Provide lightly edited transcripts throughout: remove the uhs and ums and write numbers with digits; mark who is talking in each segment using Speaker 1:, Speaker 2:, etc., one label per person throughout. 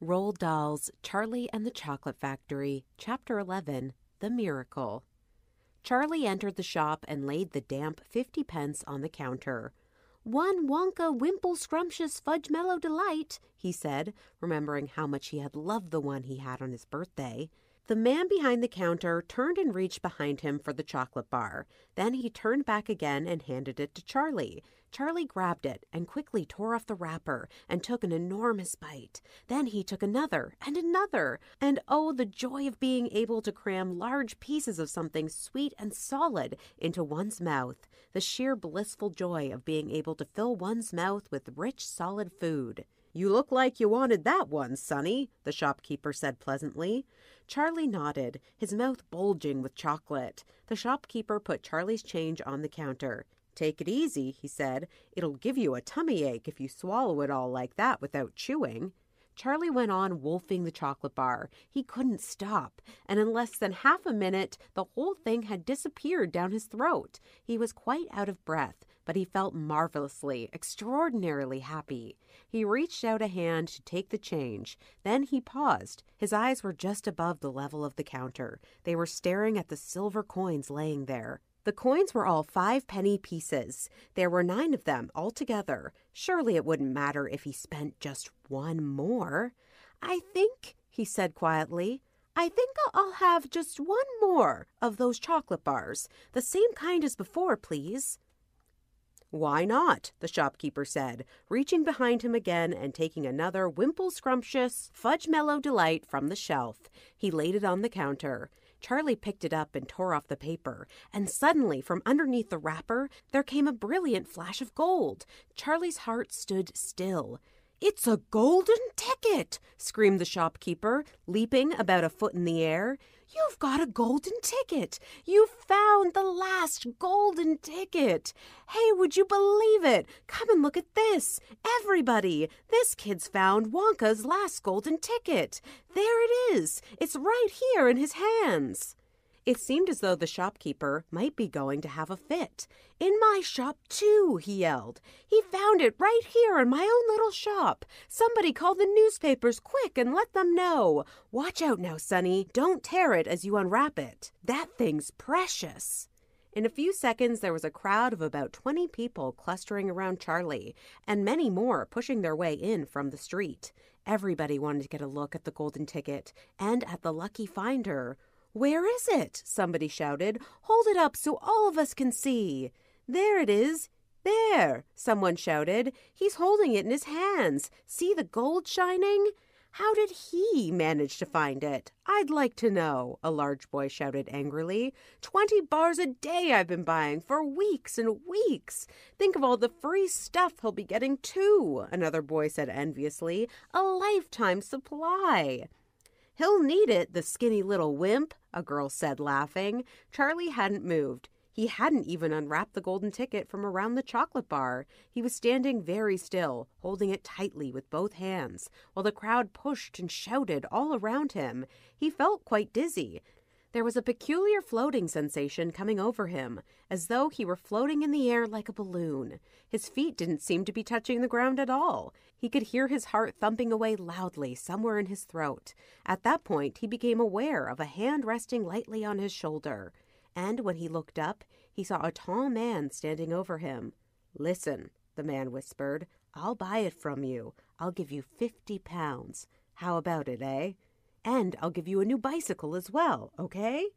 Speaker 1: Roald Dahl's Charlie and the Chocolate Factory, Chapter 11, The Miracle. Charlie entered the shop and laid the damp 50 pence on the counter. "1 Wonka Wimple Scrumptious Fudge Mellow Delight," he said, remembering how much he had loved the one he had on his birthday. The man behind the counter turned and reached behind him for the chocolate bar. Then he turned back again and handed it to Charlie. Charlie grabbed it and quickly tore off the wrapper and took an enormous bite. Then he took another and another. And oh, the joy of being able to cram large pieces of something sweet and solid into one's mouth. The sheer blissful joy of being able to fill one's mouth with rich, solid food. "You look like you wanted that one, Sonny," the shopkeeper said pleasantly. Charlie nodded, his mouth bulging with chocolate. The shopkeeper put Charlie's change on the counter. "Take it easy," he said. "It'll give you a tummy ache if you swallow it all like that without chewing." Charlie went on wolfing the chocolate bar. He couldn't stop, and in less than half a minute, the whole thing had disappeared down his throat. He was quite out of breath, but he felt marvelously, extraordinarily happy. He reached out a hand to take the change. Then he paused. His eyes were just above the level of the counter. They were staring at the silver coins laying there. The coins were all 5-penny pieces. There were 9 of them altogether. Surely it wouldn't matter if he spent just one more. "I think," he said quietly, "I think I'll have just one more of those chocolate bars. The same kind as before, please." "Why not?" the shopkeeper said, reaching behind him again and taking another Wimple Scrumptious Fudge Mellow Delight from the shelf. He laid it on the counter. Charlie picked it up and tore off the paper, and suddenly from underneath the wrapper there came a brilliant flash of gold. Charlie's heart stood still. "It's a golden ticket!" screamed the shopkeeper, leaping about a foot in the air. "You've got a golden ticket! You've found the last golden ticket! Hey, would you believe it? Come and look at this! Everybody! This kid's found Wonka's last golden ticket! There it is! It's right here in his hands!" It seemed as though the shopkeeper might be going to have a fit. "In my shop, too," he yelled. "He found it right here in my own little shop. Somebody call the newspapers quick and let them know. Watch out now, Sonny. Don't tear it as you unwrap it. That thing's precious." In a few seconds, there was a crowd of about 20 people clustering around Charlie, and many more pushing their way in from the street. Everybody wanted to get a look at the golden ticket and at the lucky finder. "Where is it?" somebody shouted. "Hold it up so all of us can see." "There it is. There," someone shouted. "He's holding it in his hands. See the gold shining?" "How did he manage to find it? I'd like to know," a large boy shouted angrily. 20 bars a day I've been buying for weeks and weeks. Think of all the free stuff he'll be getting too," another boy said enviously. "A lifetime supply." "He'll need it, the skinny little wimp," a girl said, laughing. Charlie hadn't moved. He hadn't even unwrapped the golden ticket from around the chocolate bar. He was standing very still, holding it tightly with both hands, while the crowd pushed and shouted all around him. He felt quite dizzy. There was a peculiar floating sensation coming over him, as though he were floating in the air like a balloon. His feet didn't seem to be touching the ground at all. He could hear his heart thumping away loudly somewhere in his throat. At that point, he became aware of a hand resting lightly on his shoulder. And when he looked up, he saw a tall man standing over him. "Listen," the man whispered. "I'll buy it from you. I'll give you 50 pounds. How about it, eh? And I'll give you a new bicycle as well, okay?"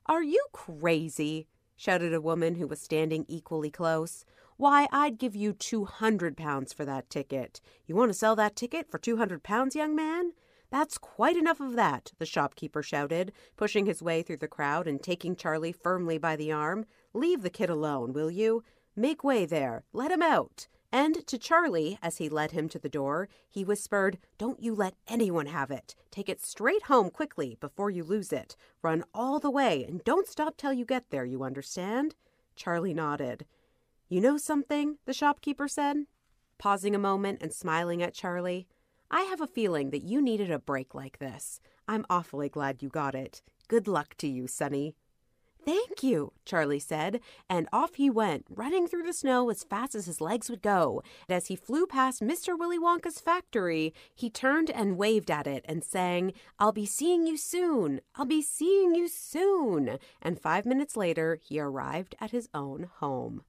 Speaker 1: "Are you crazy?" shouted a woman who was standing equally close. "Why, I'd give you 200 pounds for that ticket. You want to sell that ticket for 200 pounds, young man?" "That's quite enough of that," the shopkeeper shouted, pushing his way through the crowd and taking Charlie firmly by the arm. "Leave the kid alone, will you? Make way there. Let him out." And to Charlie, as he led him to the door, he whispered, "Don't you let anyone have it. Take it straight home quickly before you lose it. Run all the way and don't stop till you get there, you understand?" Charlie nodded. "You know something?" the shopkeeper said, pausing a moment and smiling at Charlie. "I have a feeling that you needed a break like this. I'm awfully glad you got it. Good luck to you, Sonny." "Thank you," Charlie said, and off he went, running through the snow as fast as his legs would go. And as he flew past Mr. Willy Wonka's factory, he turned and waved at it and sang, "I'll be seeing you soon. I'll be seeing you soon." And 5 minutes later, he arrived at his own home.